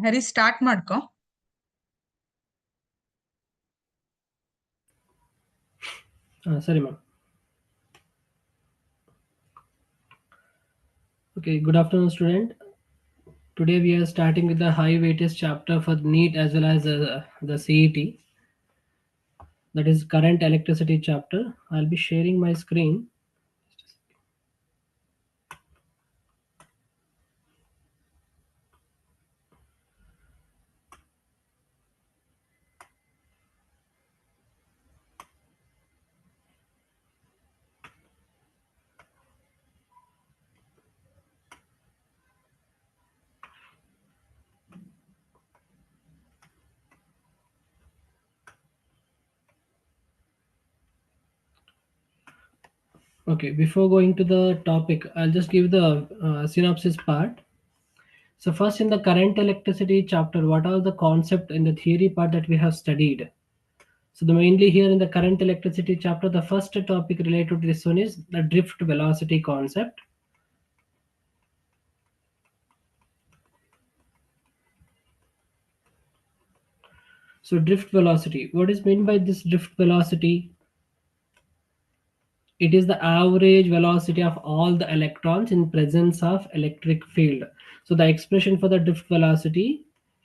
ಹರಿ start ಮಾಡ್ಕೊ. Sorry, ma'am. Okay, good afternoon, student. Today we are starting with the high weightage chapter for NEET as well as the CET. That is current electricity chapter. I'll be sharing my screen. Okay, before going to the topic, I'll just give the synopsis part. So first, in the current electricity chapter, what are the concept in the theory part that we have studied? So the mainly here in the current electricity chapter, the first topic related to this one is the drift velocity concept. So drift velocity, what is meant by this drift velocity? It is the average velocity of all the electrons in presence of electric field. So the expression for the drift velocity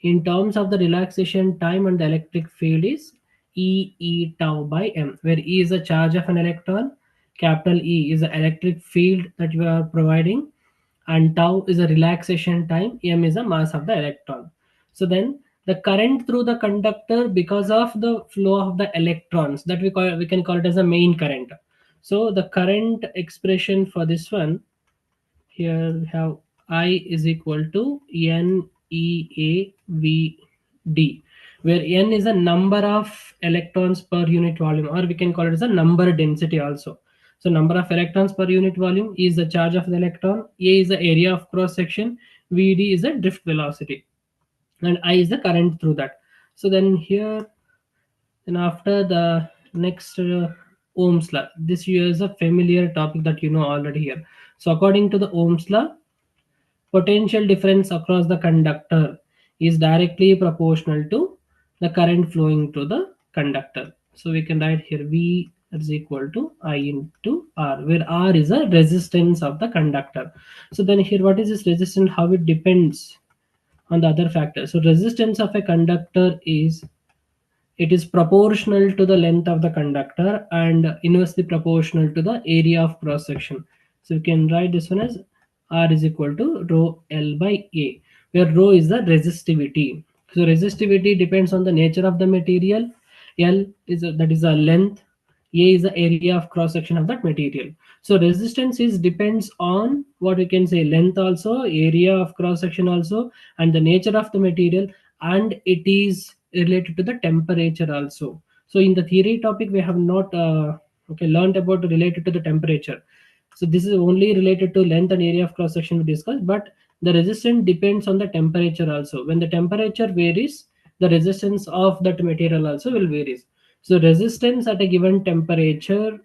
in terms of the relaxation time and the electric field is E tau by m, where E is the charge of an electron, capital E is the electric field that you are providing, and tau is a relaxation time, m is the mass of the electron. So then the current through the conductor, because of the flow of the electrons, that we can call it as a main current. So the current expression for this one, here we have I is equal to NEAVD, where N is a number of electrons per unit volume, or we can call it as a number density also. So number of electrons per unit volume is the charge of the electron, A is the area of cross section, VD is the drift velocity, and I is the current through that. So then here, and after the next Ohm's law, this here is a familiar topic that you know already here. So according to the Ohm's law, potential difference across the conductor is directly proportional to the current flowing to the conductor. So we can write here V is equal to I into R, where R is a resistance of the conductor. So then here, what is this resistance? How it depends on the other factors. So resistance of a conductor is, it is proportional to the length of the conductor and inversely proportional to the area of cross section. So you can write this one as R is equal to rho L by A, where rho is the resistivity. So resistivity depends on the nature of the material. L is that is a length. A is the area of cross section of that material. So resistance is depends on what we can say, length also, area of cross section also, and the nature of the material, and it is related to the temperature also. So in the theory topic we have not learned about related to the temperature. So this is only related to length and area of cross section we discussed, but the resistance depends on the temperature also. When the temperature varies, the resistance of that material also will varies. So resistance at a given temperature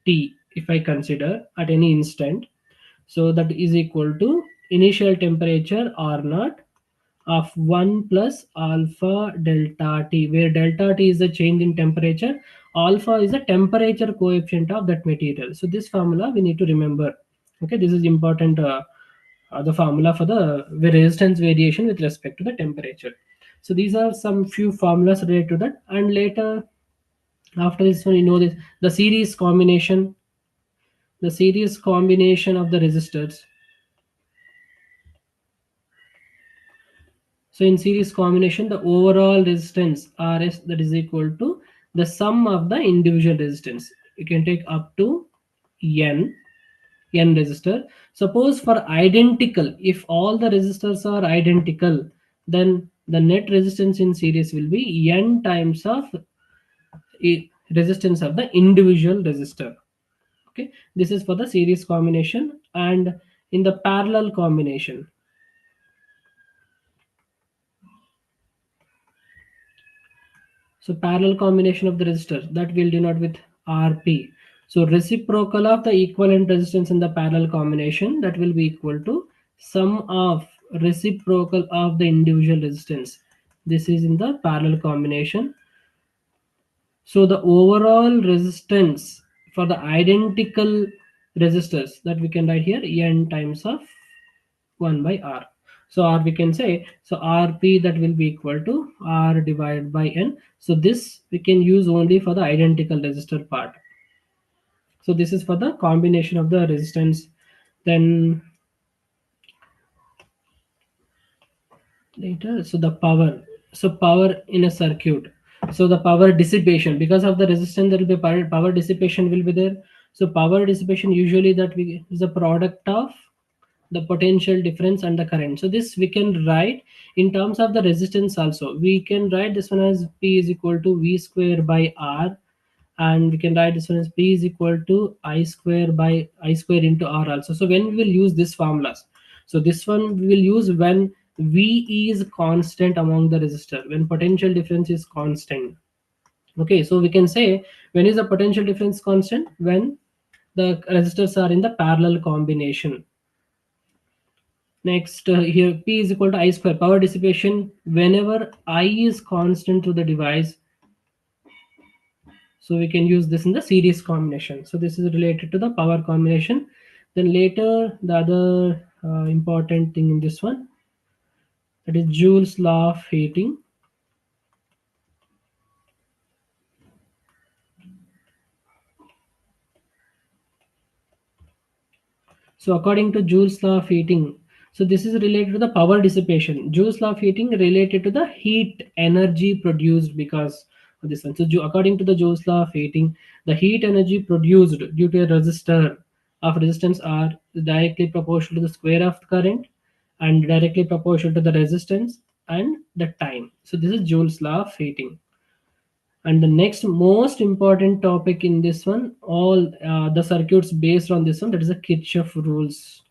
T, if I consider at any instant, so that is equal to initial temperature R naught of 1 plus alpha delta T, where delta T is the change in temperature, alpha is the temperature coefficient of that material. So this formula we need to remember. Okay, this is important, the formula for the resistance variation with respect to the temperature. So these are some few formulas related to that, and later after this one, you know, this the series combination, of the resistors. So in series combination, the overall resistance Rs, that is equal to the sum of the individual resistance. You can take up to n resistor. Suppose for identical, if all the resistors are identical, then the net resistance in series will be n times of resistance of the individual resistor. Okay, this is for the series combination. And in the parallel combination, so parallel combination of the resistors, that will denote with Rp. So reciprocal of the equivalent resistance in the parallel combination, that will be equal to sum of reciprocal of the individual resistance. This is in the parallel combination. So the overall resistance for the identical resistors, that we can write here n times of 1 by r. So r we can say, so rp, that will be equal to r divided by n. So this we can use only for the identical resistor part. So this is for the combination of the resistance. Then later, so the power, so power in a circuit, so the power dissipation, because of the resistance there will be power dissipation will be there. So power dissipation usually that we is a product of the potential difference and the current. So this we can write in terms of the resistance also. We can write this one as p is equal to v square by r, and we can write this one as p is equal to I square by I square into r also. So when we will use this formulas, so this one we will use when v is constant among the resistor, when potential difference is constant. Okay, so we can say when is the potential difference constant, when the resistors are in the parallel combination. Next, here p is equal to I square, power dissipation whenever I is constant to the device. So we can use this in the series combination. So this is related to the power combination. Then later the other important thing in this one, that is Joule's law of heating. So according to Joule's law of heating, so this is related to the power dissipation. Joule's law of heating related to the heat energy produced because of this one. So according to the Joule's law of heating, the heat energy produced due to a resistor of resistance R is directly proportional to the square of the current and directly proportional to the resistance and the time. So this is Joule's law of heating. And the next most important topic in this one, all the circuits based on this one, that is the Kirchhoff rules.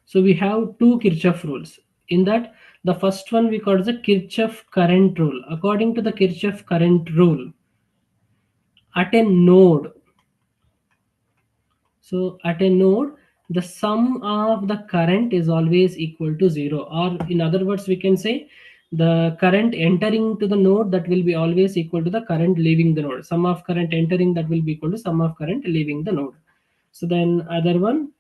So we have two Kirchhoff rules. In that, the first one we call as the Kirchhoff current rule. According to the Kirchhoff current rule, at a node, so at a node, the sum of the current is always equal to zero. Or in other words, we can say the current entering to the node, that will be always equal to the current leaving the node. Sum of current entering, that will be equal to sum of current leaving the node. So then other one,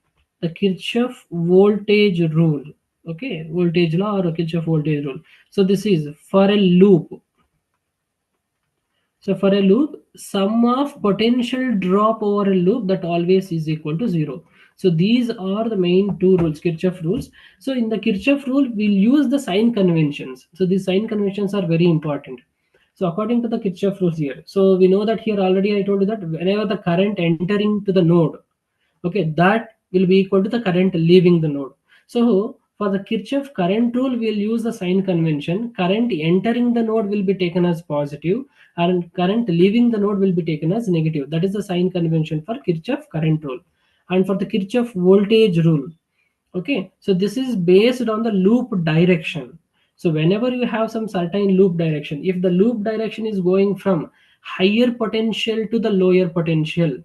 the Kirchhoff voltage rule. Okay, voltage law or Kirchhoff voltage rule. So this is for a loop. So for a loop, sum of potential drop over a loop, that always is equal to zero. So these are the main two rules, Kirchhoff rules. So in the Kirchhoff rule, we'll use the sign conventions. So these sign conventions are very important. So according to the Kirchhoff rules here, so we know that here already I told you that whenever the current entering to the node, okay, that will be equal to the current leaving the node. So for the Kirchhoff current rule, we'll use the sign convention. Current entering the node will be taken as positive and current leaving the node will be taken as negative. That is the sign convention for Kirchhoff current rule. And for the Kirchhoff voltage rule, okay, so this is based on the loop direction. So whenever you have some certain loop direction, if the loop direction is going from higher potential to the lower potential,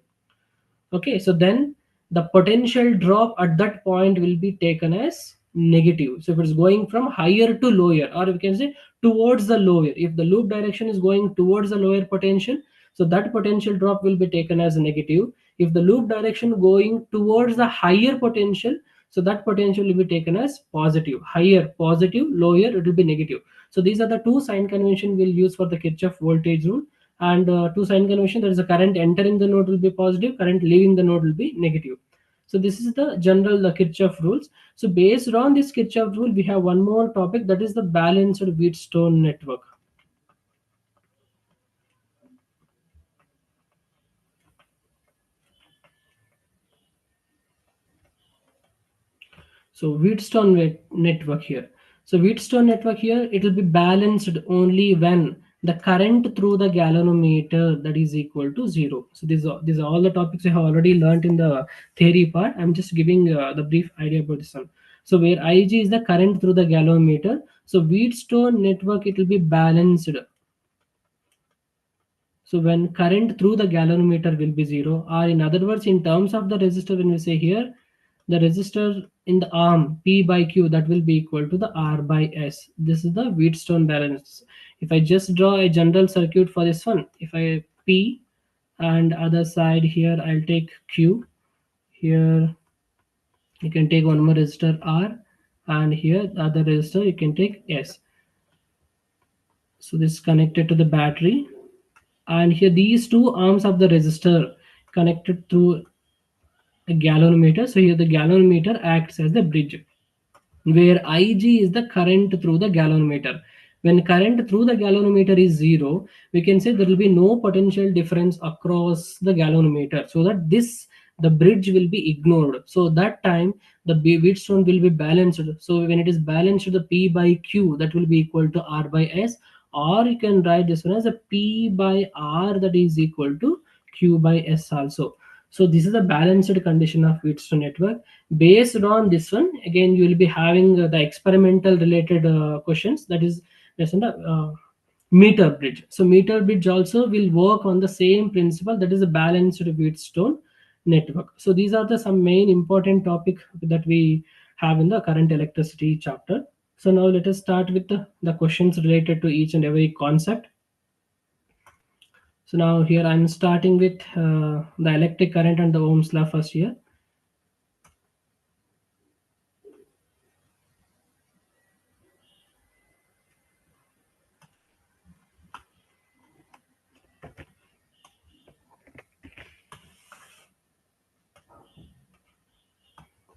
okay, so then the potential drop at that point will be taken as negative. So if it's going from higher to lower, or we can say towards the lower, if the loop direction is going towards the lower potential, so that potential drop will be taken as negative. If the loop direction going towards the higher potential, so that potential will be taken as positive. Higher positive, lower it will be negative. So these are the two sign convention we'll use for the Kirchhoff voltage rule. And two sign convention, there is a current entering the node will be positive, current leaving the node will be negative. So this is the general the Kirchhoff rules. So based on this Kirchhoff rule, we have one more topic, that is the balanced Wheatstone network. So network here. So Wheatstone network here, it will be balanced only when the current through the galvanometer, that is equal to zero. So these are all the topics you have already learned in the theory part. I'm just giving the brief idea about this one. So where Ig is the current through the galvanometer. So Wheatstone network, it will be balanced. So when current through the galvanometer will be zero, or in other words, in terms of the resistor, when we say here, the resistor in the arm P by Q, that will be equal to the R by S. This is the Wheatstone balance. If I just draw a general circuit for this one, if I P and other side here I'll take Q, here you can take one more resistor R, and here the other resistor you can take S. So this is connected to the battery, and here these two arms of the resistor connected through a galvanometer. So here the galvanometer acts as the bridge, where Ig is the current through the galvanometer. When current through the galvanometer is zero, we can say there will be no potential difference across the galvanometer, so that this the bridge will be ignored. So that time the Wheatstone will be balanced. So when it is balanced, the P by Q, that will be equal to R by S, or you can write this one as a P by R, that is equal to Q by S also. So this is the balanced condition of Wheatstone network. Based on this one, again you will be having the experimental related questions, that is based on the meter bridge. So meter bridge also will work on the same principle, that is a balanced Wheatstone network. So these are the some main important topic that we have in the current electricity chapter. So now let us start with the questions related to each and every concept. So now here I'm starting with the electric current and the Ohm's law first here.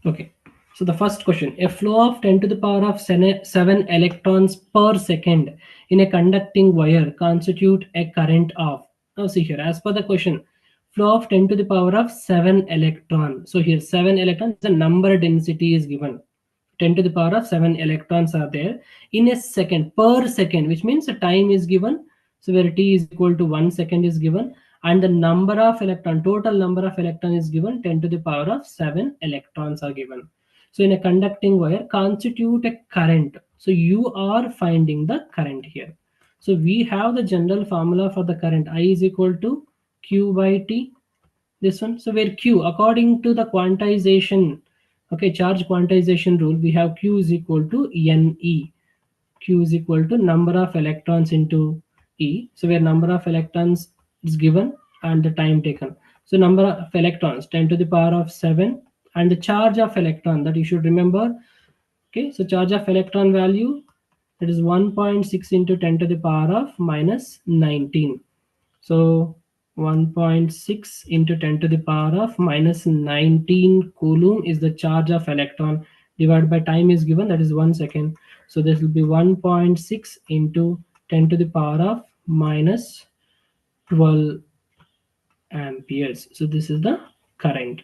Okay, so the first question, a flow of 10 to the power of 7 electrons per second in a conducting wire constitute a current of. Now see here, as per the question, flow of 10 to the power of 7 electron. So here 7 electrons, the number density is given. 10 to the power of 7 electrons are there in a second, per second, which means the time is given. So where t is equal to 1 second is given, and the number of electron, total number of electron is given, 10 to the power of 7 electrons are given. So in a conducting wire constitute a current. So you are finding the current here. So we have the general formula for the current, I is equal to Q by T, this one. So where Q, according to the quantization, okay, charge quantization rule, we have Q is equal to Ne. Q is equal to number of electrons into E. So where number of electrons is given and the time taken. So number of electrons 10 to the power of 7, and the charge of electron, that you should remember. Okay, so charge of electron value, that is 1.6 into 10 to the power of minus 19. So 1.6 into 10 to the power of minus 19 coulomb is the charge of electron, divided by time is given, that is 1 second. So this will be 1.6 into 10 to the power of minus 12 amperes. So this is the current.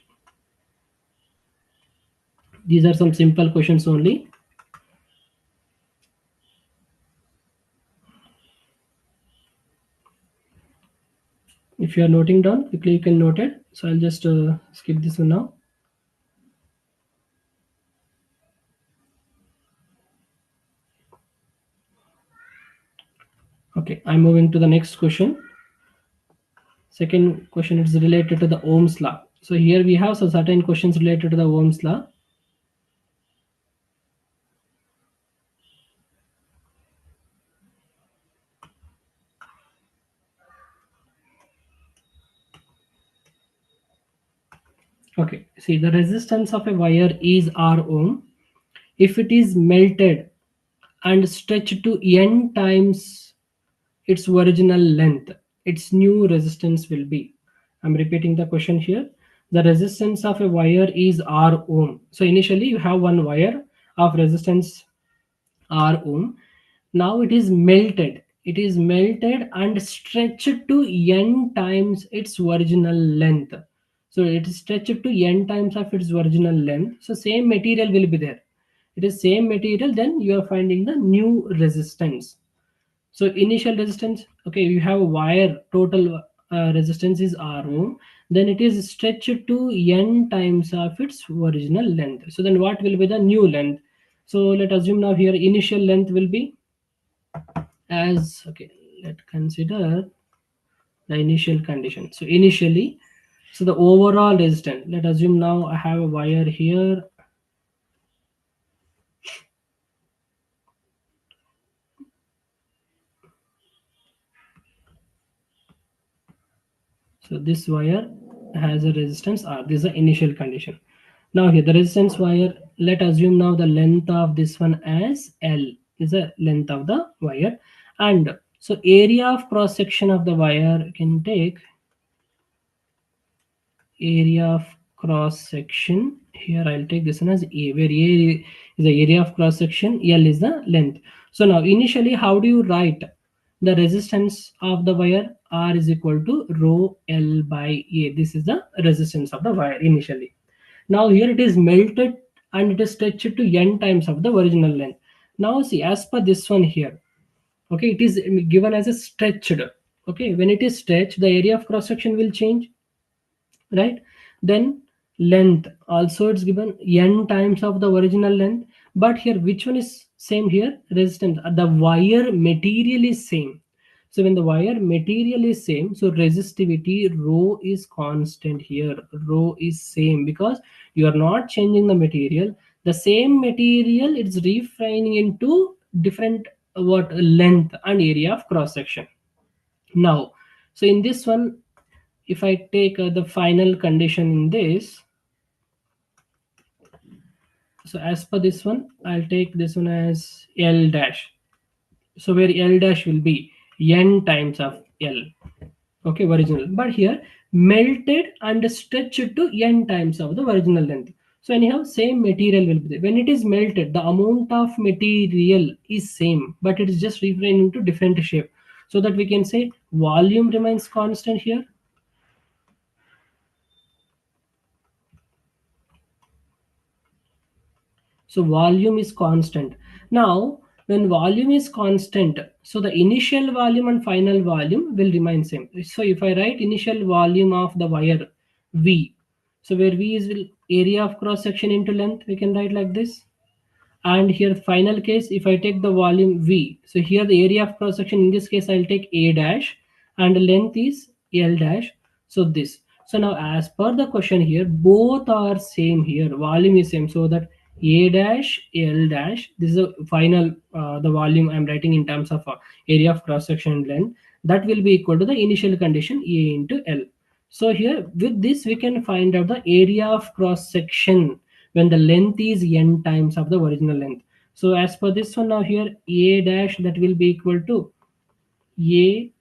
These are some simple questions only. If you are noting down quickly, you can note it. So I'll just skip this one now. Okay, I'm moving to the next question. Second question is related to the Ohm's law. So here we have some certain questions related to the Ohm's law. Okay, see, the resistance of a wire is R ohm. If it is melted and stretched to n times its original length, its new resistance will be. I'm repeating the question here. The resistance of a wire is R ohm. So initially you have one wire of resistance R ohm. Now it is melted. It is melted and stretched to n times its original length. So it is stretched to n times of its original length. So same material will be there. It is same material, then you are finding the new resistance. So initial resistance, okay, you have a wire, total resistance is R ohm, then it is stretched to n times of its original length. So then what will be the new length? So let assume now here initial length will be as, okay, let's consider the initial condition. So initially So the overall resistance, let's assume now I have a wire here. So this wire has a resistance R. This is the initial condition. Now here the resistance wire, let assume now the length of this one as L is the length of the wire. And so area of cross section of the wire can take area of cross section. Here I'll take this one as A, where A is the area of cross section, L is the length. So now initially, how do you write the resistance of the wire? R is equal to rho L by A. This is the resistance of the wire initially. Now here it is melted and it is stretched to n times of the original length. Now see, as per this one here, okay, it is given as a stretched. Okay, when it is stretched, the area of cross section will change, right? Then length also it's given n times of the original length. But here which one is same here? Resistance. The wire material is same. So when the wire material is same, so resistivity rho is constant here. Rho is same because you are not changing the material. The same material it's refining into different what length and area of cross section. Now, so in this one, if I take the final condition in this, so as per this one, I'll take this one as L dash. So where L dash will be n times of L, okay, original. But here melted and stretched to n times of the original length. So anyhow, same material will be there. When it is melted, the amount of material is same, but it is just reframed into different shape. So that we can say volume remains constant here. So volume is constant. Now, when volume is constant, so the initial volume and final volume will remain same. So if I write initial volume of the wire V, so where V is area of cross section into length, we can write like this. And here final case, if I take the volume V, so here the area of cross section, in this case I'll take A dash and the length is L dash. So this, so now as per the question here, both are same here, volume is same, so that A dash L dash, this is a final the volume I'm writing in terms of area of cross section length, that will be equal to the initial condition A into L. So here with this we can find out the area of cross section when the length is n times of the original length. So as per this one now here, A dash that will be equal to A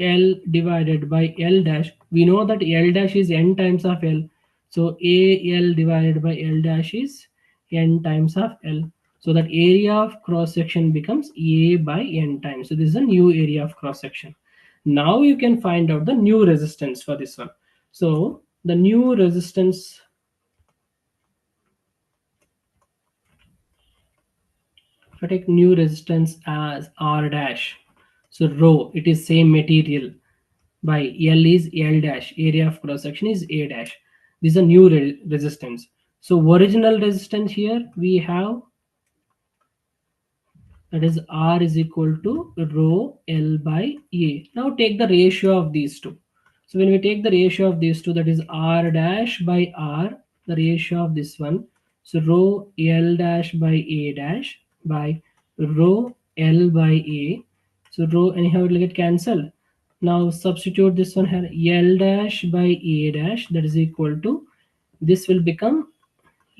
L divided by L dash. We know that L dash is n times of L. So A L divided by L dash is n times of L. So that area of cross section becomes A by n times. So this is a new area of cross section. Now you can find out the new resistance for this one. So the new resistance, if I take new resistance as R dash, so rho, it is same material, by L is L dash, area of cross section is A dash. This is a new resistance. So original resistance here we have, that is R is equal to rho L by A. Now take the ratio of these two. So when we take the ratio of these two, that is R dash by R, the ratio of this one. So rho L dash by A dash by rho L by A. So rho anyhow it will get cancelled. Now substitute this one here, L dash by A dash, that is equal to, this will become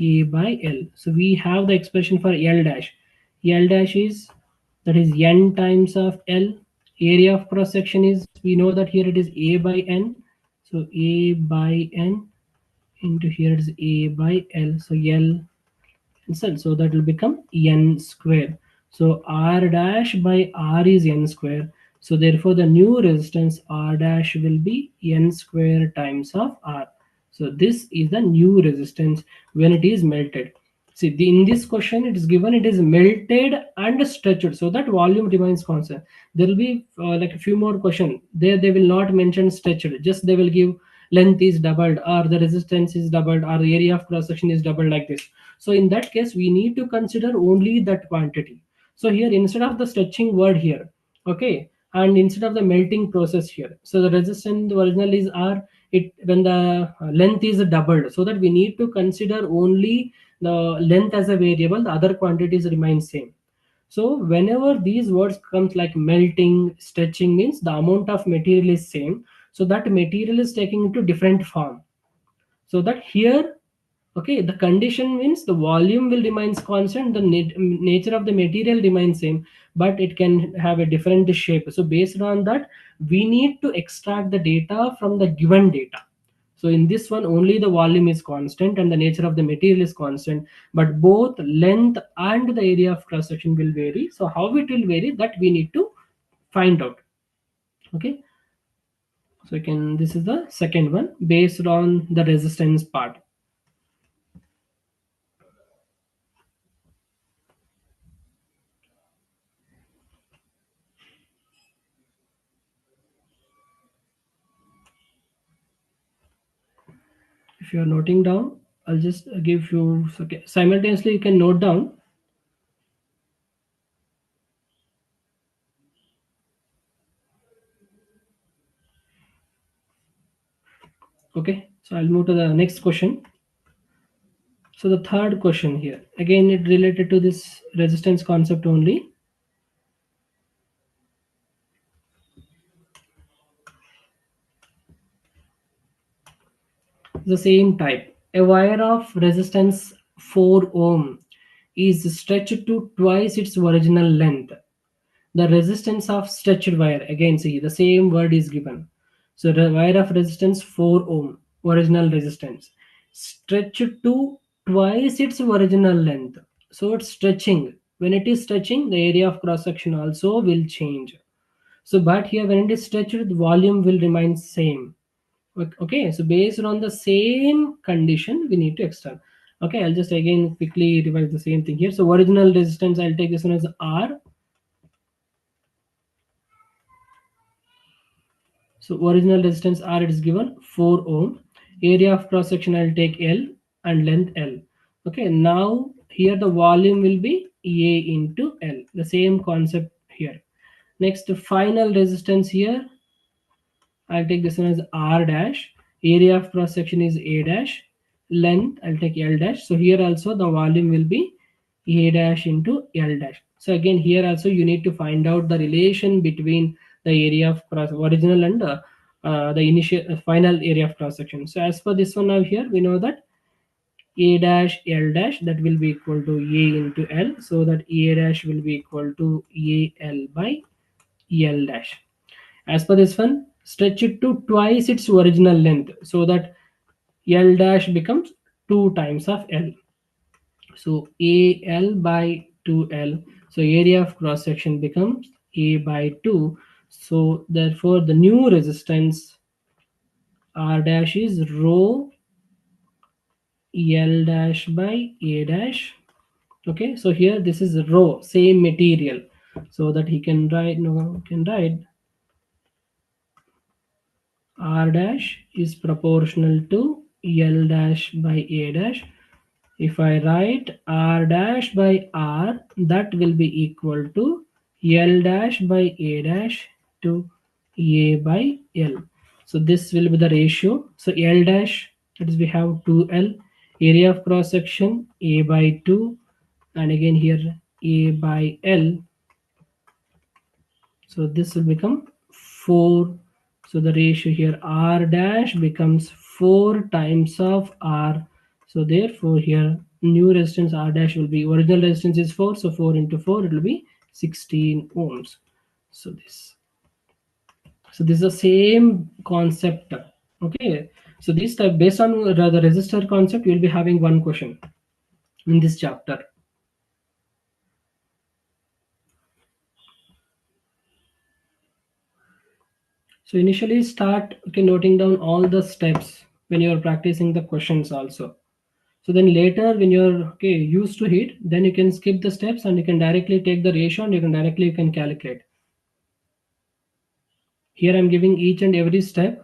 A by L. So we have the expression for L dash. L dash is, that is n times of L. Area of cross section is, we know that here it is A by N. So A by N into here it is A by L. So L cancel. So that will become N square. So R dash by R is N square. So therefore the new resistance R dash will be N square times of R. So this is the new resistance when it is melted. See, in this question it is given it is melted and stretched, so that volume remains constant. There will be like a few more questions. There they will not mention stretched, just they will give length is doubled or the resistance is doubled or the area of cross section is doubled like this. So in that case we need to consider only that quantity. So here instead of the stretching word here, okay, and instead of the melting process here, so the resistance, the original is R, it when the length is doubled, so that we need to consider only the length as a variable, the other quantities remain same. So whenever these words comes like melting, stretching, means the amount of material is same, so that material is taking into different form. So that here, okay, the condition means the volume will remains constant, the nature of the material remains same, but it can have a different shape. So based on that, we need to extract the data from the given data. So in this one, only the volume is constant and the nature of the material is constant, but both length and the area of cross section will vary. So how it will vary, that we need to find out. Okay, so you can, this is the second one based on the resistance part. If you are noting down, I'll just give you, okay, simultaneously you can note down. Okay, so I'll move to the next question. So the third question here, again it related to this resistance concept only. The same type. A wire of resistance 4 ohm is stretched to twice its original length. The resistance of stretched wire, again see the same word is given. So the wire of resistance 4 ohm, original resistance, stretched to twice its original length. So it's stretching. When it is stretching, the area of cross section also will change. So but here when it is stretched, the volume will remain same. Okay, so based on the same condition, we need to extend. Okay, I'll just again quickly revise the same thing here. So original resistance, I'll take this one as R. So original resistance R, it is given 4 ohm. Area of cross section, I'll take L, and length L. Okay, now here the volume will be A into L. The same concept here. Next, final resistance here, I'll take this one as R dash. Area of cross section is A dash. Length, I'll take L dash. So here also the volume will be A dash into L dash. So again here also you need to find out the relation between the area of cross original and the initial final area of cross section. So as for this one now here, we know that A dash L dash, that will be equal to A into L. So that A dash will be equal to A L by L dash. As per this one, stretch it to twice its original length, so that L dash becomes 2 times of L. So AL by 2L. So area of cross section becomes A by 2. So therefore the new resistance R dash is rho L dash by A dash. Okay, so here this is rho, same material. So that he can write, no, can write R dash is proportional to L dash by A dash. If I write R dash by R, that will be equal to L dash by A dash to A by L. So this will be the ratio. So L dash, that is we have 2L, area of cross section A by 2, and again here A by L. So this will become 4. So the ratio here R dash becomes 4 times of R. So therefore here new resistance R dash will be, original resistance is 4, so 4 into 4 it will be 16 ohms. So this is the same concept. Okay, so this type, based on the resistor concept, you will be having one question in this chapter. So initially start, okay, noting down all the steps when you are practicing the questions also. So then later when you're okay used to it, then you can skip the steps and you can directly take the ratio and you can calculate. Here I'm giving each and every step.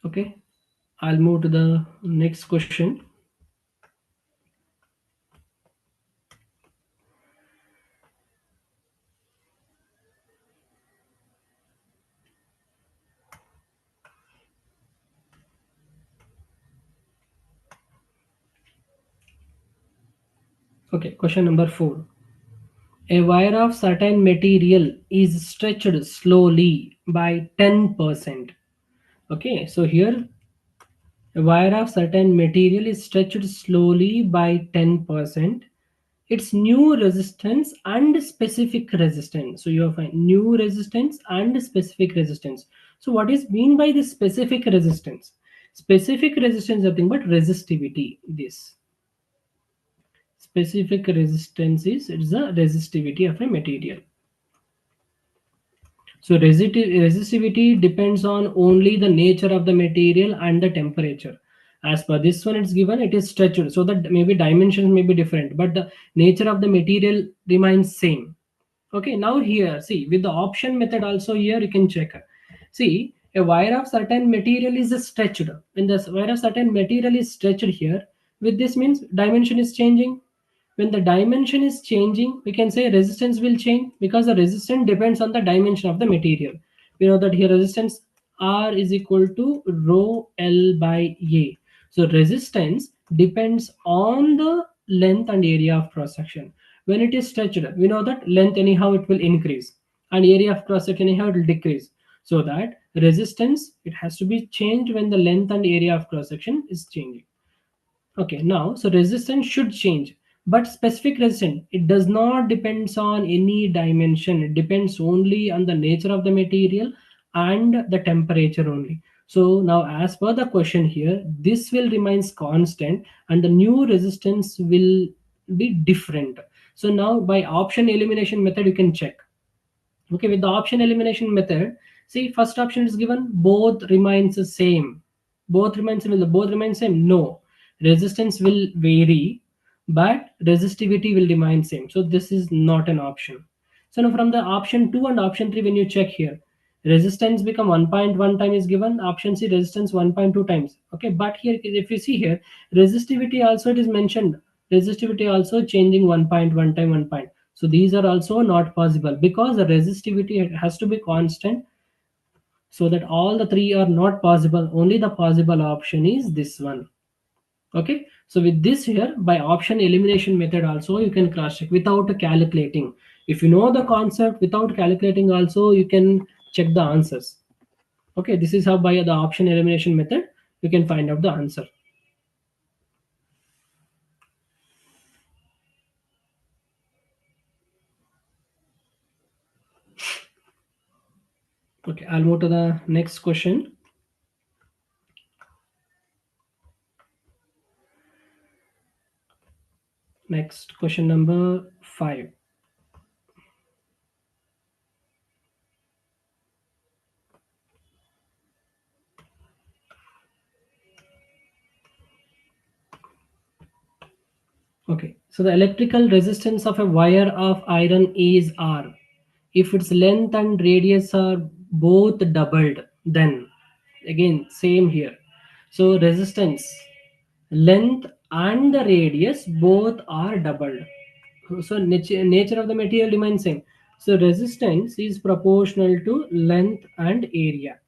Okay, I'll move to the next question. Okay, question number 4. A wire of certain material is stretched slowly by 10%. Okay, so here a wire of certain material is stretched slowly by 10%. Its new resistance and specific resistance. So you have a new resistance and specific resistance. So what is mean by this specific resistance? Specific resistance is nothing but resistivity. This specific resistance is it's the resistivity of a material. So resistivity depends on only the nature of the material and the temperature. As per this one, it's given it is stretched, so that maybe dimensions may be different, but the nature of the material remains same. Okay, now here, see, with the option method also here you can check. See, a wire of certain material is stretched. When the wire of certain material is stretched here, with this means dimension is changing. When the dimension is changing, we can say resistance will change because the resistance depends on the dimension of the material. We know that here resistance R is equal to rho L by A. So resistance depends on the length and area of cross section. When it is stretched, we know that length anyhow it will increase and area of cross section anyhow it will decrease. So that resistance it has to be changed when the length and area of cross section is changing. Okay, now so resistance should change, but specific resistance it does not depends on any dimension. It depends only on the nature of the material and the temperature only. So now, as per the question here, this will remains constant, and the new resistance will be different. So now, by option elimination method, you can check. Okay, with the option elimination method, see first option is given both remains the same. Both remains will both remain same. No, resistance will vary, but resistivity will remain same. So this is not an option. So now from the option 2 and option 3, when you check here, resistance become 1.1 time is given. Option C resistance 1.2 times. Okay, but here if you see here, resistivity also it is mentioned. Resistivity also changing 1.1 time 1 point. So these are also not possible because the resistivity has to be constant, so that all the three are not possible. Only the possible option is this one. Okay, so with this here, by option elimination method also you can cross check without calculating. If you know the concept without calculating also you can check the answers. Okay, this is how by the option elimination method you can find out the answer. Okay, I'll move to the next question. Next question number 5. Okay, so the electrical resistance of a wire of iron is R. If its length and radius are both doubled, then again same here. So resistance, length and the radius both are doubled. So nature of the material remains same. So resistance is proportional to length and area.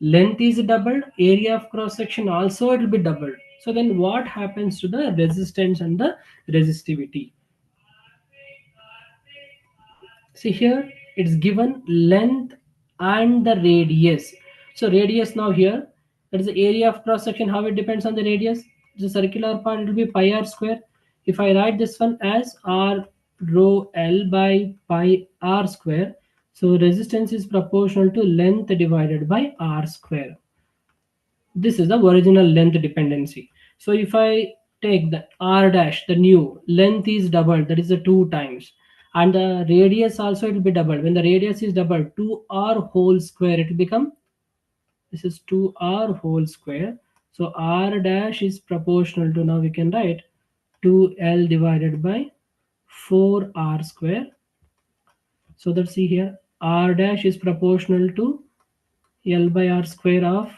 Length is doubled, area of cross section also it will be doubled. So then what happens to the resistance and the resistivity? See here it's given length and the radius. So radius now here, that is the area of cross section. How it depends on the radius? The circular part it will be pi r square. If I write this one as r rho l by pi r square, so resistance is proportional to length divided by r square. This is the original length dependency. So if I take the r dash, the new length is doubled, that is the 2 times, and the radius also it will be doubled. When the radius is doubled, 2r whole square it will become, this is 2r whole square. So r dash is proportional to, now we can write 2l divided by 4r square. So let's see here, r dash is proportional to l by r square of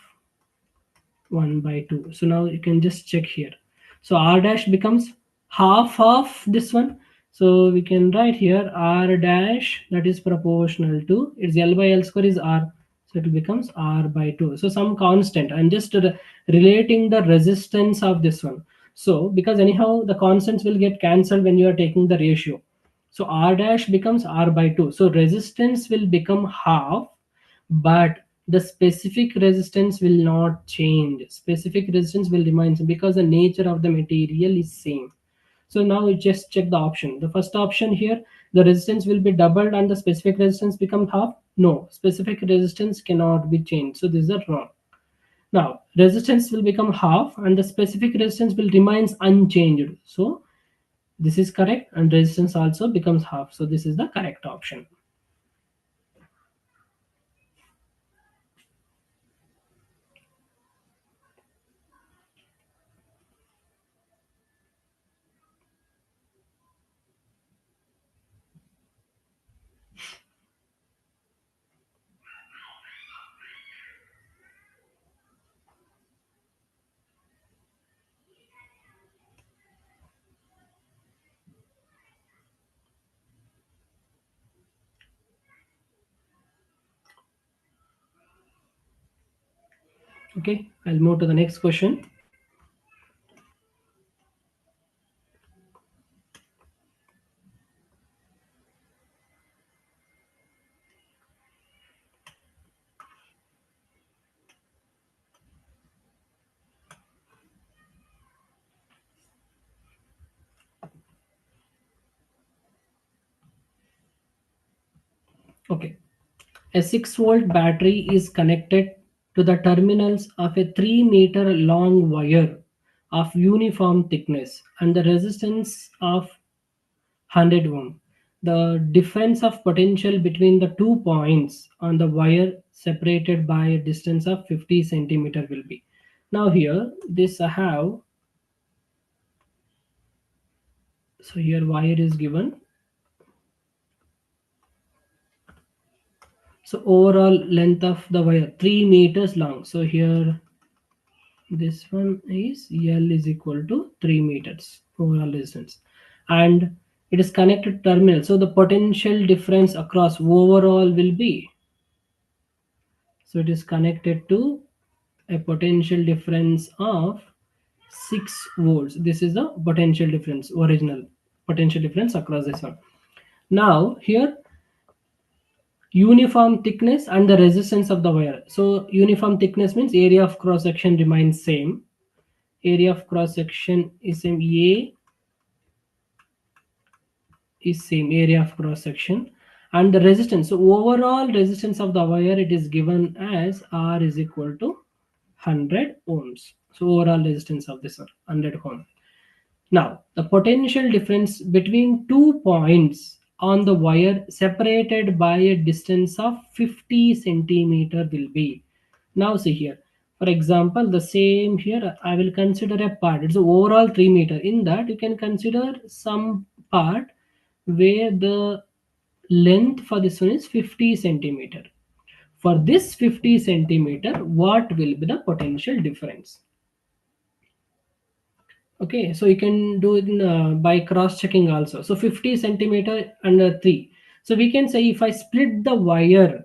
1 by 2. So now you can just check here. So r dash becomes half of this one. So we can write here r dash, that is proportional to its L by L square is r. So it becomes r by 2. So some constant. I'm just relating the resistance of this one. So because anyhow the constants will get cancelled when you are taking the ratio. So r dash becomes r by 2. So resistance will become half, but the specific resistance will not change. Specific resistance will remain same because the nature of the material is same. So now we just check the option. The first option here, the resistance will be doubled and the specific resistance become half. No, specific resistance cannot be changed. So this is wrong. Now resistance will become half and the specific resistance will remains unchanged. So this is correct, and resistance also becomes half. So this is the correct option. Okay, I'll move to the next question. Okay, a 6-volt battery is connected to the terminals of a 3-meter long wire of uniform thickness and the resistance of 100 ohm. The difference of potential between the 2 points on the wire separated by a distance of 50 centimeter will be. Now here this I have, so here wire is given. So overall length of the wire 3 meters long. So here this one is L is equal to 3 meters overall distance, and it is connected terminal. So the potential difference across overall will be, so it is connected to a potential difference of 6 volts. This is the potential difference, original potential difference across this one. Now here uniform thickness and the resistance of the wire. So uniform thickness means area of cross section remains same. Area of cross section is same. A is same, area of cross section, and the resistance, so overall resistance of the wire, it is given as R is equal to 100 ohms. So overall resistance of this one 100 ohm. Now the potential difference between 2 points on the wire separated by a distance of 50 centimeter will be. Now see here, for example the same here I will consider a part, it's overall 3 meter. In that you can consider some part where the length for this one is 50 centimeter. For this 50 centimeter, what will be the potential difference? Okay, so you can do it in, by cross checking also. So 50 centimeter under 3. So we can say if I split the wire,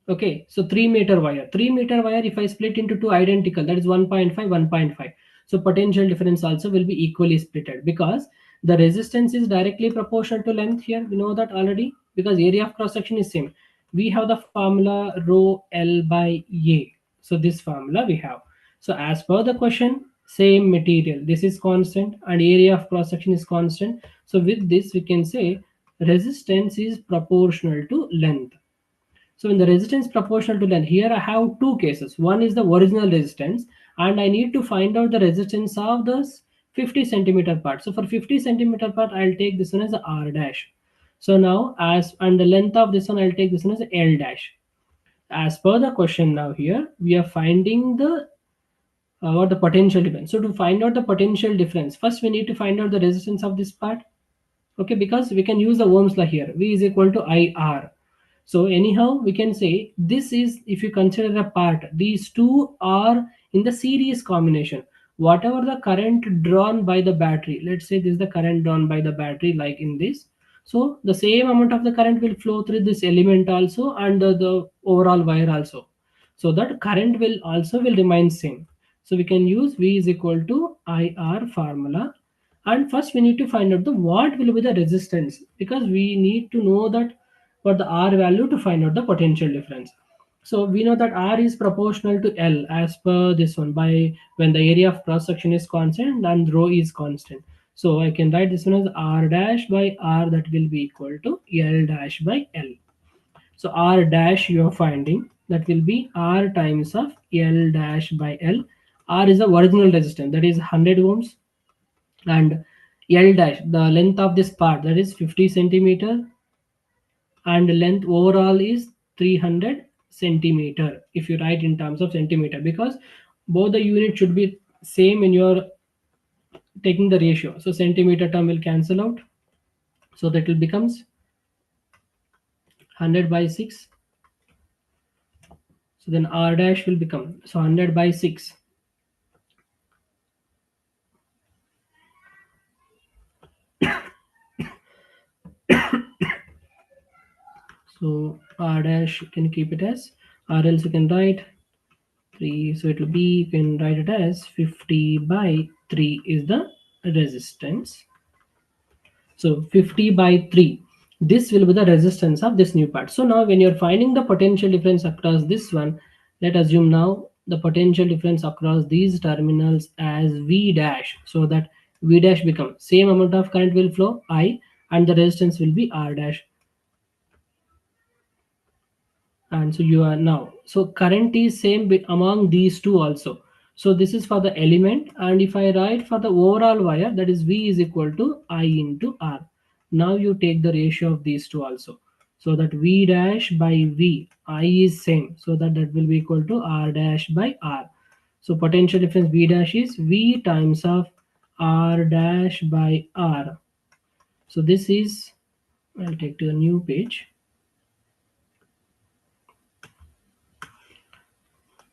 okay, so 3 meter wire, 3 meter wire, if I split into two identical, that is 1.5, 1.5. So potential difference also will be equally splitted because the resistance is directly proportional to length here. We know that already because area of cross section is same. We have the formula rho L by A. So this formula we have. So as per the question, same material. This is constant and area of cross section is constant. So with this we can say resistance is proportional to length. So in the resistance proportional to length, here I have two cases. One is the original resistance, and I need to find out the resistance of this 50 centimeter part. So for 50 centimeter part, I'll take this one as a R dash. So now as and the length of this one, I'll take this one as a L dash. As per the question now here, we are finding the what the potential difference. So to find out the potential difference, first we need to find out the resistance of this part. Okay, because we can use the Ohm's law here. V is equal to IR. So anyhow, we can say this is, if you consider a part, these two are In the series combination, whatever the current drawn by the battery, let's say this is the current drawn by the battery, like in this, so the same amount of the current will flow through this element also, and the overall wire also, so that current will also will remain same. So we can use V is equal to IR formula. And first we need to find out the what will be the resistance, because we need to know that what the R value to find out the potential difference. So we know that R is proportional to L as per this one, by when the area of cross section is constant and rho is constant. So I can write this one as R dash by R, that will be equal to L dash by L. So R dash you are finding, that will be R times of L dash by L. R is the original resistance, that is 100 ohms, and L dash, the length of this part, that is 50 centimeter, and length overall is 300 centimeter if you write in terms of centimeter, because both the units should be same when you are taking the ratio. So centimeter term will cancel out, so that will becomes 100 by 6. So then R dash will become, so 100 by 6. So R dash you can keep it as, or else you can write 3, so it will be, you can write it as 50 by 3 is the resistance. So 50 by 3, this will be the resistance of this new part. So now when you're finding the potential difference across this one, let us assume now the potential difference across these terminals as V dash, so that V dash become same amount of current will flow I, and the resistance will be R dash. And so you are now, so current is same among these two also. So this is for the element, and if I write for the overall wire, that is V is equal to I into R. Now you take the ratio of these two also, so that V dash by V, I is same, so that will be equal to R dash by R. So potential difference V dash is V times of R dash by R. So this is, I'll take to a new page.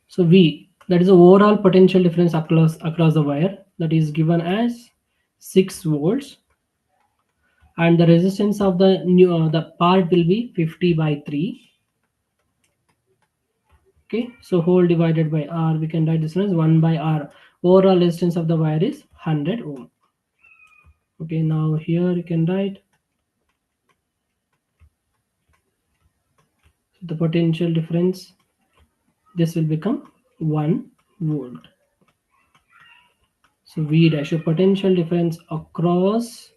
So V, that is the overall potential difference across the wire, that is given as 6 volts, and the resistance of the new the part will be 50 by 3. Okay, so whole divided by R, we can write this one as 1 by R. Overall resistance of the wire is 100 ohm. Okay, now here you can write the potential difference, this will become 1 volt. So V dash, a potential difference across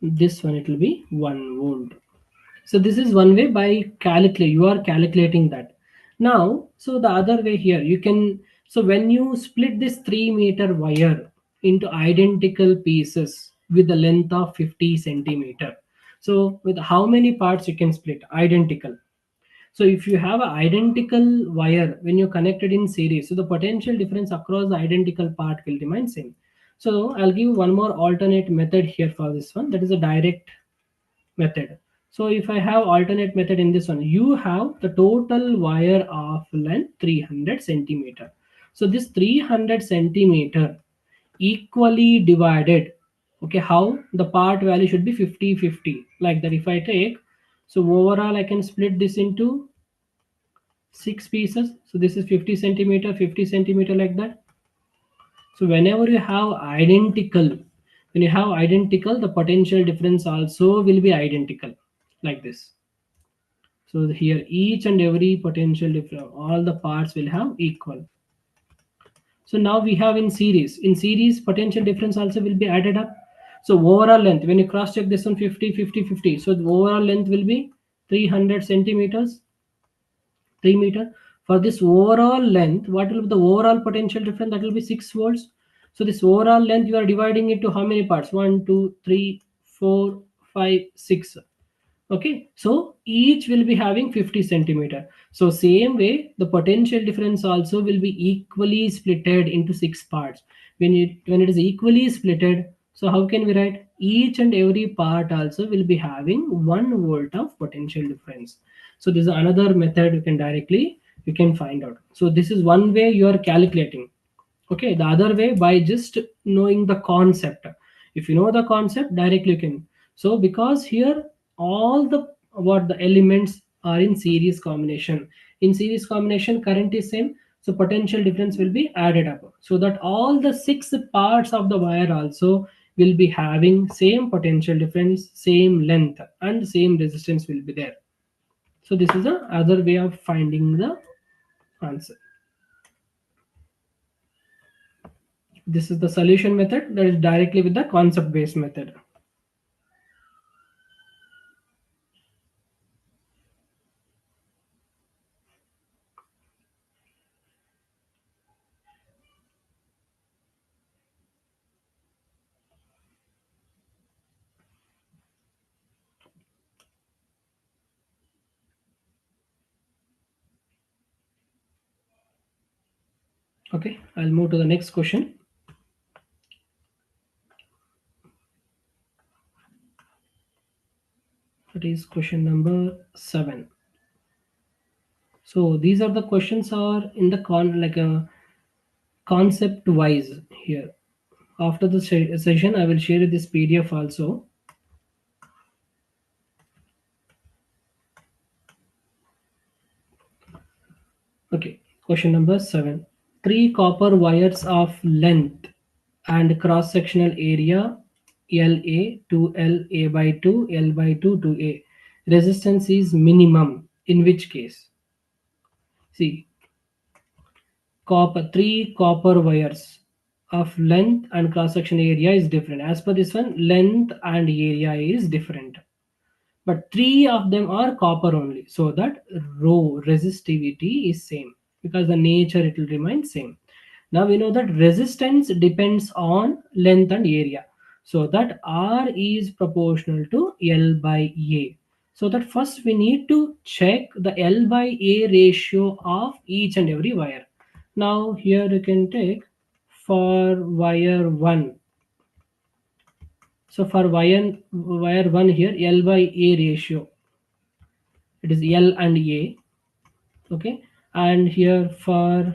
this one, it will be 1 volt. So this is one way, by calculate, you are calculating that. Now, so the other way here, you can, so when you split this 3-meter wire into identical pieces with the length of 50 centimeter, so with how many parts you can split identical. So if you have an identical wire, when you're connected in series, so the potential difference across the identical part will remain same. So I'll give one more alternate method here for this one, that is a direct method. So if I have alternate method in this one, you have the total wire of length 300 centimeter. So this 300 centimeter equally divided, okay, how the part value should be 50-50, like that. If I take, so overall I can split this into 6 pieces. So this is 50 centimeter, 50 centimeter, like that. So whenever you have identical, when you have identical, the potential difference also will be identical, like this. So here each and every potential difference, all the parts will have equal. So now we have in series potential difference also will be added up. So overall length, when you cross check this one, 50 50 50, so the overall length will be 300 centimeters, 3 meter. For this overall length, what will be the overall potential difference? That will be 6 volts. So this overall length, you are dividing it to how many parts? 1 2 3 4 5 6. Okay, so each will be having 50 centimeter. So same way, the potential difference also will be equally splitted into 6 parts. When it is equally splitted, so how can we write? Each and every part also will be having 1 volt of potential difference. So this is another method you can directly, you can find out. So this is one way you are calculating. Okay, the other way by just knowing the concept. If you know the concept, directly you can. So because here all the what the elements are in series combination. In series combination, current is same, so potential difference will be added up, so that all the six parts of the wire also will be having same potential difference, same length, and same resistance will be there. So this is the other way of finding the answer. This is the solution method, that is directly with the concept based method. Okay, I'll move to the next question. That is question number 7. So these are the questions are in the like a concept wise here. After the session, I will share this PDF also. Okay, question number 7. Three copper wires of length and cross sectional area LA to LA by 2, L by 2 to A. Resistance is minimum. In which case? See, three copper wires of length and cross section area is different. As per this one, length and area is different, but three of them are copper only, so that rho resistivity is same, because the nature it will remain same. Now we know that resistance depends on length and area, so that R is proportional to L by A. So that first we need to check the L by A ratio of each and every wire. Now here you can take for wire 1. So for wire 1 here, L by A ratio, it is L and A. Okay, and here for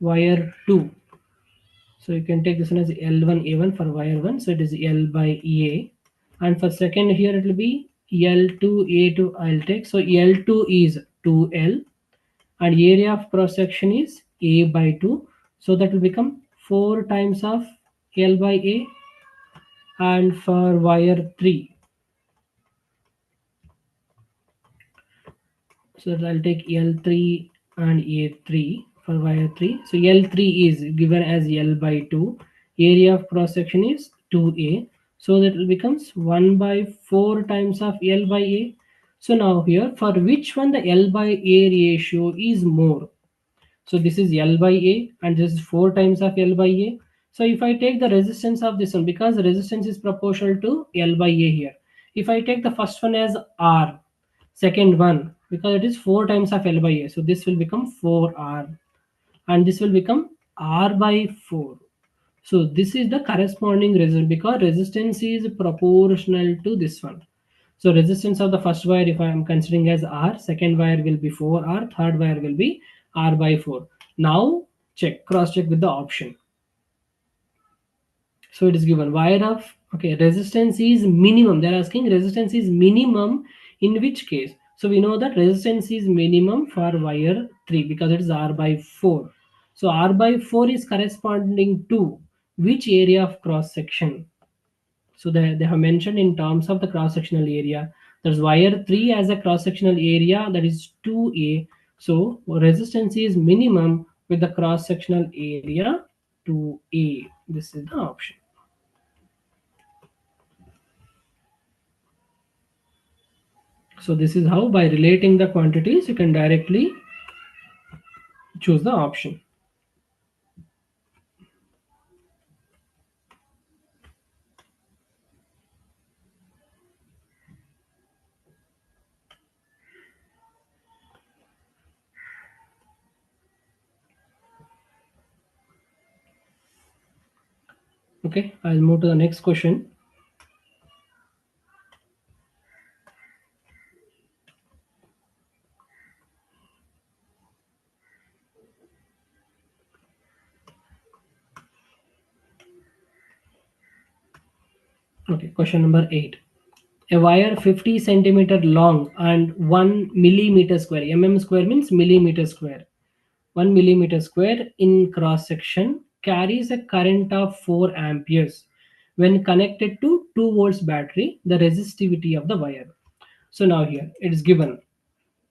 wire 2, so you can take this one as L1 A1 for wire 1, so it is L by A. And for second here it will be L2 A2, I'll take, so L2 is 2L, and area of cross section is A by 2, so that will become 4 times of L by A. And for wire 3, so that I'll take L3 and A3 for wire 3. So L3 is given as L by 2. Area of cross section is 2A. So that will becomes 1 by 4 times of L by A. So now here, for which one the L by A ratio is more? So this is L by A and this is 4 times of L by A. So if I take the resistance of this one, because the resistance is proportional to L by A here. If I take the first one as R, second one, because it is 4 times of L by A, so this will become 4R, and this will become R by 4. So this is the corresponding resistance, because resistance is proportional to this one. So resistance of the first wire, if I am considering as R, second wire will be 4R, third wire will be R by 4. Now check, cross check with the option. So it is given wire of, okay, resistance is minimum. They're asking resistance is minimum in which case. So we know that resistance is minimum for wire 3 because it is R by 4. So R by 4 is corresponding to which area of cross section? So they have mentioned in terms of the cross sectional area. There's wire 3 as a cross sectional area, that is 2A. So resistance is minimum with the cross sectional area 2A. This is the option. So this is how, by relating the quantities, you can directly choose the option. Okay, I'll move to the next question. Okay, question number 8. A wire 50 centimeter long and 1 millimeter square. Mm square means millimeter square. 1 millimeter square in cross section carries a current of 4 amperes. When connected to 2 volts battery, the resistivity of the wire. So now here it is given.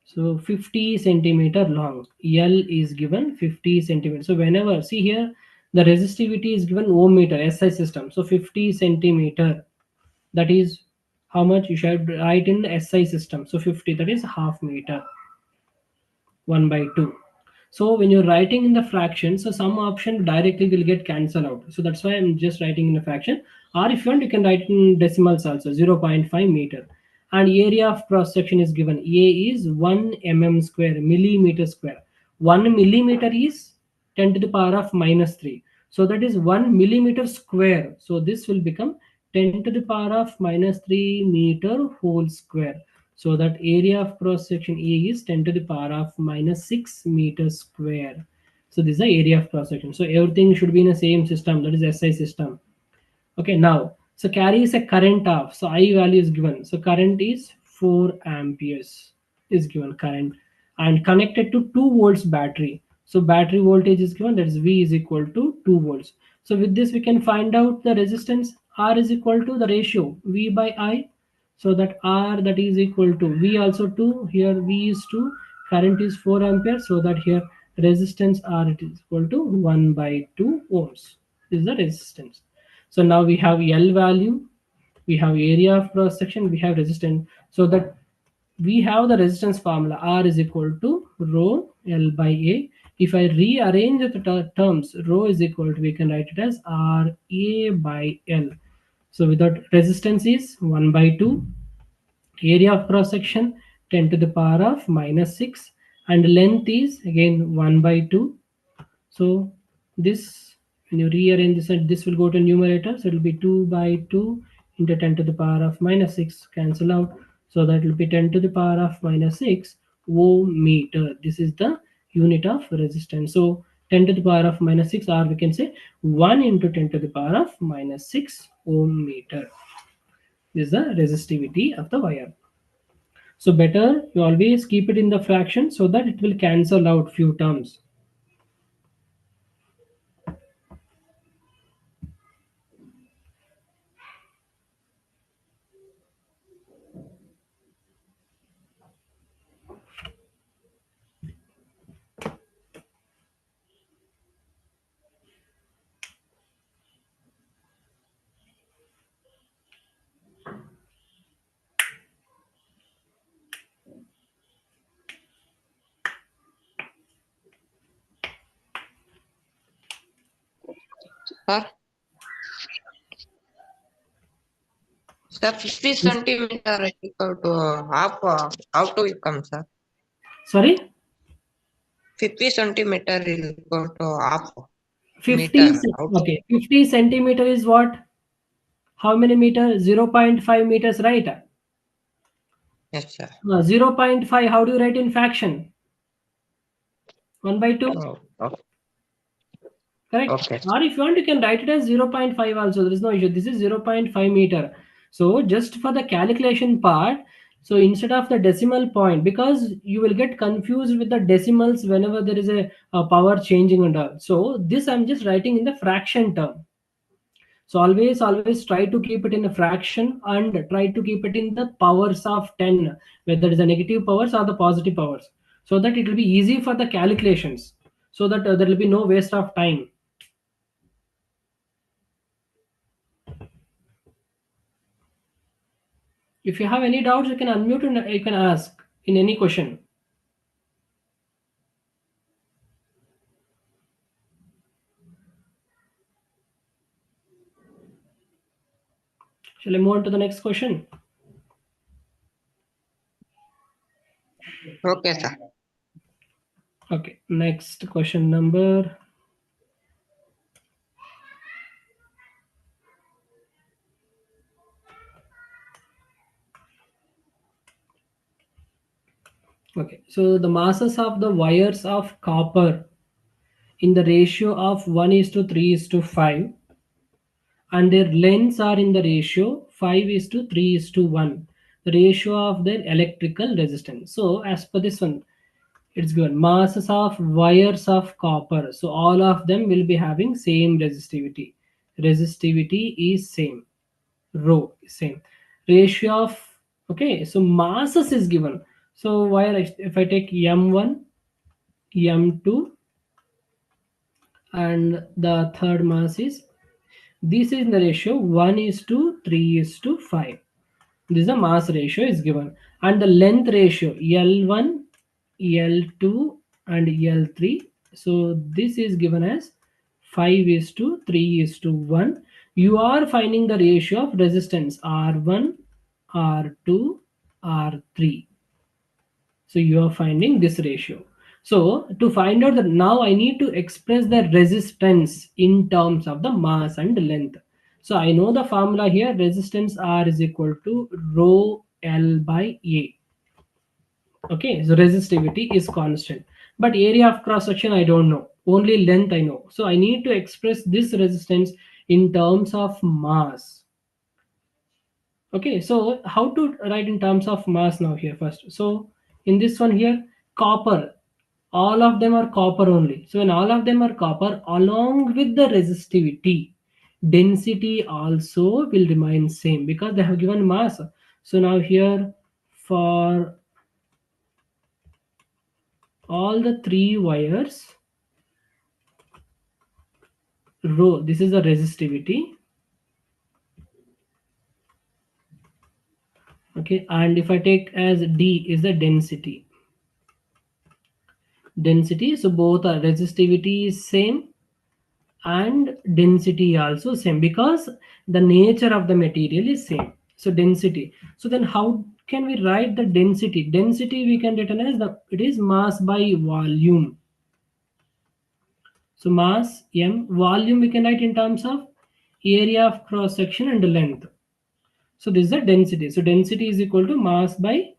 So 50 centimeter long. L is given 50 centimeter. So whenever, see here, the resistivity is given ohm meter, SI system. So 50 centimeter, that is how much you should write in the SI system. So 50, that is half meter, 1 by 2. So when you're writing in the fraction, so some option directly will get cancelled out. So that's why I'm just writing in a fraction. Or if you want, you can write in decimals also, 0.5 meter. And area of cross section is given. A is 1 mm square, millimeter square. 1 millimeter is 10 to the power of minus 3. So that is 1 millimeter square. So this will become 10 to the power of minus 3 meter whole square. So that area of cross section A is 10 to the power of minus 6 meters square. So this is the area of cross section. So everything should be in the same system, that is SI system. Okay, now, so carries a current of, so I value is given. So current is 4 amperes is given current, and connected to 2 volts battery. So battery voltage is given, that is V is equal to 2 volts. So with this we can find out the resistance. R is equal to the ratio V by I. So that R, that is equal to V also 2, here V is 2, current is 4 amperes. So that here resistance R, it is equal to 1 by 2 ohms is the resistance. So now we have L value, we have area of cross section, we have resistance. So that we have the resistance formula, R is equal to rho L by A. If I rearrange the terms, rho is equal to, we can write it as R A by L. So without resistance is 1 by 2, area of cross section 10 to the power of minus 6, and length is again 1 by 2. So this, when you rearrange this, this will go to numerator. So it will be 2 by 2 into 10 to the power of minus 6, cancel out. So that will be 10 to the power of minus 6 ohm meter. This is the unit of resistance. So 10 to the power of minus 6, or we can say 1 into 10 to the power of minus 6 ohm meter. This is the resistivity of the wire. So better you always keep it in the fraction so that it will cancel out few terms. Sir, sir, 50 centimeter is equal to half. How to come, sir? Sorry? 50 centimeter is equal to half 50 meter. How to? okay, 50 centimeter is what? How many meters? 0.5 meters, right? Yes, sir. 0.5, how do you write in fraction? 1 by 2, Oh, okay. correct? Okay. Or if you want, you can write it as 0.5 also. There is no issue. This is 0.5 meter. So just for the calculation part, so instead of the decimal point, because you will get confused with the decimals whenever there is a power changing and all. So this I'm just writing in the fraction term. So always try to keep it in a fraction and try to keep it in the powers of 10, whether it is the negative powers or the positive powers, so that it will be easy for the calculations, so that there will be no waste of time. If you have any doubts, you can unmute and you can ask in any question. Shall I move on to the next question? Okay, sir. Okay, next question number. Okay, so the masses of the wires of copper in the ratio of 1 is to 3 is to 5, and their lengths are in the ratio 5:3:1, the ratio of their electrical resistance. So as per this one, it's given masses of wires of copper, so all of them will be having same resistivity is same, rho is same, ratio of, okay, so masses is given. So wire, if I take m1, m2, and the third mass is, this is in the ratio 1:3:5. This is the mass ratio is given, and the length ratio L1, L2, and L3. So this is given as 5:3:1. You are finding the ratio of resistance R1, R2, R3. So you are finding this ratio. So to find out that, now I need to express the resistance in terms of the mass and length. So I know the formula here, resistance R is equal to rho L by A. Okay, so resistivity is constant. But area of cross section I don't know. Only length I know. So I need to express this resistance in terms of mass. Okay, so how to write in terms of mass now here first? So in this one here, copper, all of them are copper only. So when all of them are copper, along with the resistivity, density also will remain same because they have given mass. So now here, for all the three wires, rho, this is the resistivity. Okay, and if I take as D is the density, so both are, resistivity is same and density also same because the nature of the material is same. So density, so then how can we write the density we can written as the, it is mass by volume. So mass m, volume we can write in terms of area of cross section and length. So this is the density. So density is equal to mass by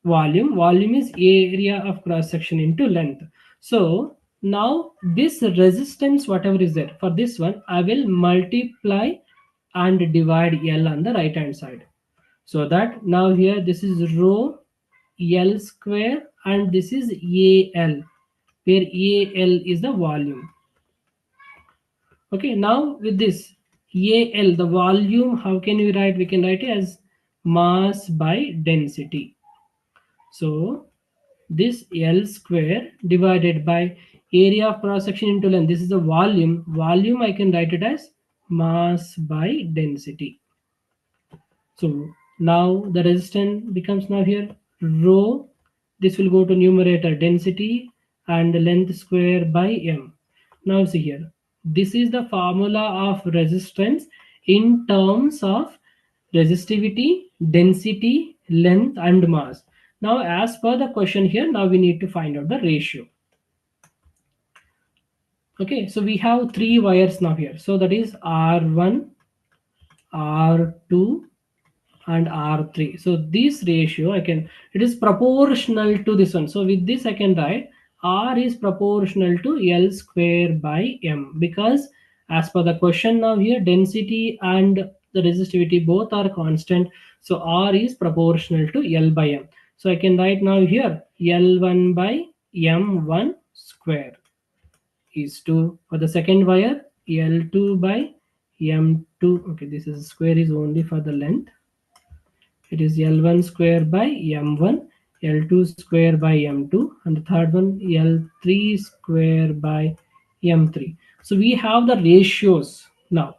volume. Volume is area of cross section into length. So now this resistance, whatever is there, for this one I will multiply and divide L on the right hand side. So that now here this is rho L square and this is AL, where AL is the volume. Okay, now with this AL, the volume, how can we write? We can write it as mass by density. So this L square divided by area of cross section into length. This is the volume. Volume I can write it as mass by density. So now the resistance becomes now here rho. This will go to numerator, density and length square by m. Now see here. This is the formula of resistance in terms of resistivity, density, length and mass. Now as per the question here, now we need to find out the ratio. Okay, so we have three wires now here. So that is R1, R2 and R3. So this ratio I can, it is proportional to this one. So with this I can write R is proportional to L square by M, because as per the question now here, density and the resistivity both are constant. So R is proportional to L by M. So I can write now here L1 by M1 square is to, for the second wire, L2 by M2. Okay, this is square is only for the length. It is L1 square by M1, L2 square by M2, and the third one L3 square by M3. So we have the ratios now.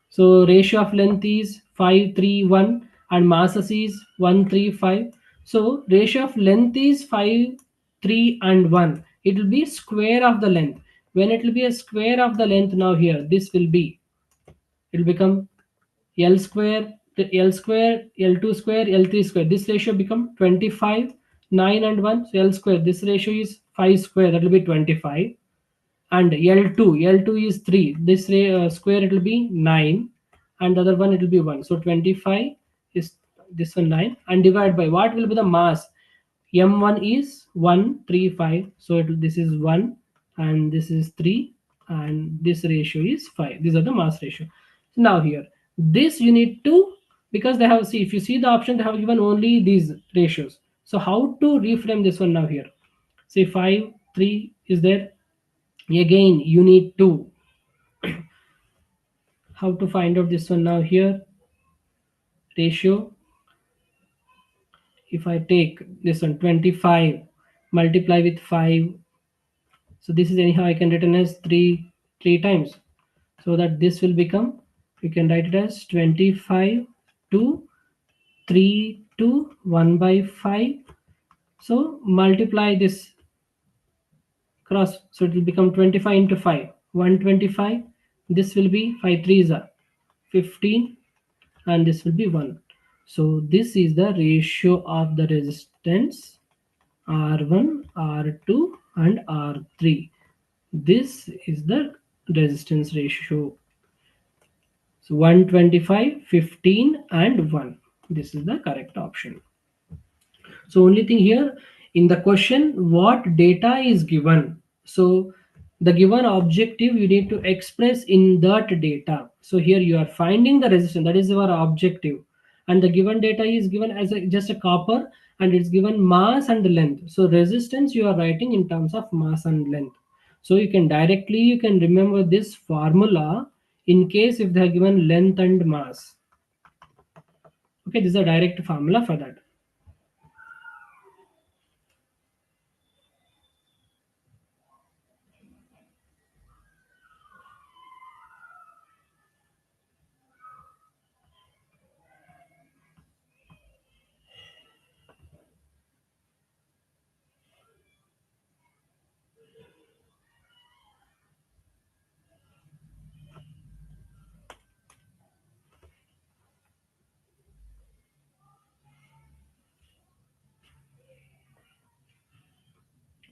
So ratio of length is 5:3:1 and masses is 1:3:5. So ratio of length is 5:3:1. It will be square of the length. When it will be a square of the length, now here this will be, it will become L square, L square, L2 square, L3 square. This ratio become 25, 9 and 1. So L square, this ratio is 5 square, that will be 25. And L2 is 3. This square, it will be 9. And the other one, it will be 1. So 25 is this one 9. And divide by what will be the mass? M1 is 1:3:5. So this is 1 and this is 3 and this ratio is 5. These are the mass ratio. Now here, this you need to, because they have, see, if you see the option, they have given only these ratios. So how to reframe this one now here? Say 5, 3 is there. Again, you need to, how to find out this one now here? Ratio. If I take this one 25, multiply with 5. So this is anyhow I can written as 3 times. So that this will become, we can write it as 25 to 3 to 1 by 5. So multiply this cross, so it will become 25 into 5, 125. This will be 5 3s are 15, and this will be 1. So this is the ratio of the resistance R1, R2 and R3. This is the resistance ratio. So 125, 15 and 1. This is the correct option. So only thing here in the question, what data is given. So the given objective you need to express in that data. So here you are finding the resistance, that is your objective, and the given data is given as just a copper, and it's given mass and length. So resistance you are writing in terms of mass and length. So you can directly, you can remember this formula in case if they are given length and mass. Okay, this is a direct formula for that.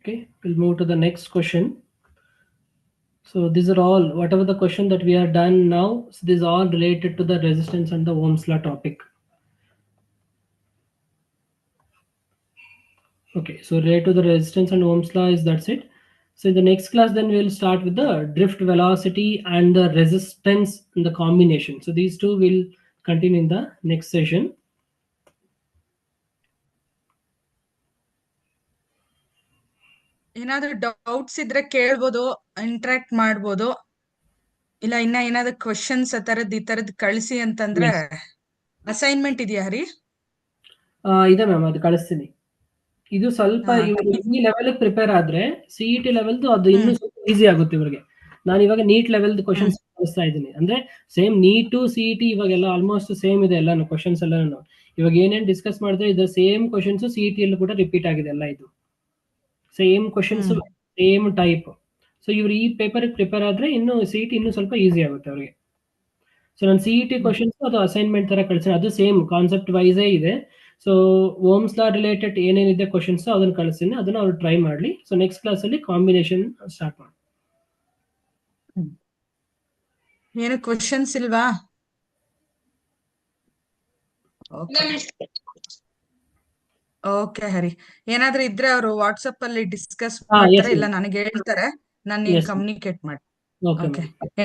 Okay, we'll move to the next question. So these are all, whatever the question that we are done now, so these are all related to the resistance and the Ohm's law topic. Okay, so related to the resistance and Ohm's law is, that's it. So in the next class, then we'll start with the drift velocity and the resistance in the combination. So these two will continue in the next session. ಏನಾದ್ರೂ doubts ಇದ್ರೆ ಕೇಳ್ಬೋದು, interact ಮಾಡ್ಬೋದು. ಇಲ್ಲ ಇನ್ನ ಏನಾದ್ರು questions ಆ ತರದ್ ಈ ತರದ್ ಕಳಿಸಿ ಅಂತಂದ್ರೆ ಅಸೈನ್ಮೆಂಟ್ ಇದೆಯಾ ಹರಿ? ಇದೆ ಮ್ಯಾಮ್, ಅದು ಕಳಿಸ್ತೀನಿ. ಇದು ಸ್ವಲ್ಪ ಈ ಲೆವೆಲ್ ಪ್ರಿಪೇರ್ ಆದ್ರೆ ಸಿಇಟಿ ಲೆವೆಲ್ ಅದು ಇನ್ನೂ ಸ್ವಲ್ಪ ಈಸಿ ಆಗುತ್ತೆ ಇವ್ರಿಗೆ. ನಾನು ಇವಾಗ ನೀಟ್ ಲೆವೆಲ್ ಕ್ವಶನ್ಸ್ ಕಳಿಸ್ತಾ ಇದ್ದೀನಿ. ಅಂದ್ರೆ ಸೇಮ್ ನೀಟು ಸಿಇಟಿ ಇವಾಗೆಲ್ಲ ಆಲ್ಮೋಸ್ಟ್ ಸೇಮ್ ಇದೆ ಎಲ್ಲ ಕ್ವಶನ್ಸ್ ಎಲ್ಲ. ಇವಾಗ ಏನೇನ್ ಡಿಸ್ಕಸ್ ಮಾಡಿದ್ರೆ ಇದು ಸೇಮ್ ಕ್ವಶನ್ಸ್ ಸಿಇಟಿ ಅಲ್ಲೂ ಕೂಡ ರಿಪೀಟ್ ಆಗಿದೆ ಎಲ್ಲ. ಇದು same questions, same type. So ಇವ್ರು ಈ ಪೇಪರ್ ಪ್ರಿಪೇರ್ ಆದ್ರೆ ಇನ್ನು ಸಿಇಟಿ ಇನ್ನೂ ಸ್ವಲ್ಪ ಈಸಿ ಆಗುತ್ತೆ ಅವ್ರಿಗೆ. ಸೊ ನಾನು ಸಿಇಟಿ ಕ್ವಶನ್ಸ್ ಅದು ಅಸೈನ್ಮೆಂಟ್ ತರ ಕಳಿಸ್ತೀನಿ. ಅದು ಸೇಮ್ ಕಾನ್ಸೆಪ್ಟ್ ವೈಸೇ ಇದೆ. ಸೊ ಓಮ್ಸ್ ಲಾ ರಿಲೇಟೆಡ್ ಏನೇನಿದೆ ಕ್ವಶನ್ಸ್ ಅದನ್ನ ಕಳಿಸ್ತೀನಿ, ಅದನ್ನ ಅವ್ರು ಟ್ರೈ ಮಾಡ್ಲಿ. ಸೊ ನೆಕ್ಸ್ಟ್ ಕ್ಲಾಸ್ ಅಲ್ಲಿ ಕಾಂಬಿನೇಷನ್ ಸ್ಟಾರ್ಟ್ ಮಾಡಿ. ಏನು ಕ್ವಶನ್ಸ್ ಇಲ್ವಾ? ಓಕೆ ಹರಿ, ಏನಾದ್ರೂ ಇದ್ರೆ ಅವರು ವಾಟ್ಸಪ್ ಅಲ್ಲಿ ಡಿಸ್ಕಸ್ ಮಾಡ್ತಾರೆ, ಇಲ್ಲ ನನಗೆ ಹೇಳ್ತಾರೆ, ನಾನು ಕಮ್ಯುನಿಕೇಟ್ ಮಾಡಿ. ಓಕೆ.